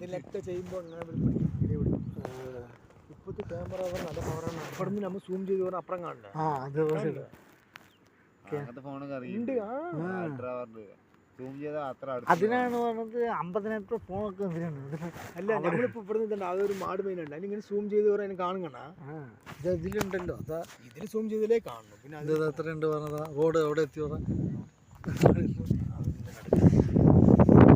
ഇതിലൊക്കെ ചെയ്യുമ്പോൾ അങ്ങനെ ഇപ്പോഴത്തെ ക്യാമറ നല്ല പവറാണ്. അപ്പുറം നമ്മൾ സൂം ചെയ്ത് പറഞ്ഞാൽ അപ്പുറം കാണില്ല. അതിനാണ് പറഞ്ഞത് 50,000 ഫോണൊക്കെ അല്ല നമ്മളിപ്പോൾ ഇവിടെ നിന്നുണ്ട് അതൊരു മാട് മെയിനുണ്ട്. അതിനിങ്ങനെ സൂം ചെയ്ത് പറയാൻ കാണുകണ ഇത് ഇതിലുണ്ടല്ലോ. അതാ ഇതിൽ സൂം ചെയ്തല്ലേ കാണുന്നു. പിന്നെ ഇത് എത്ര ഉണ്ട് പറഞ്ഞതാ? റോഡ് എവിടെ എത്തി പറഞ്ഞാൽ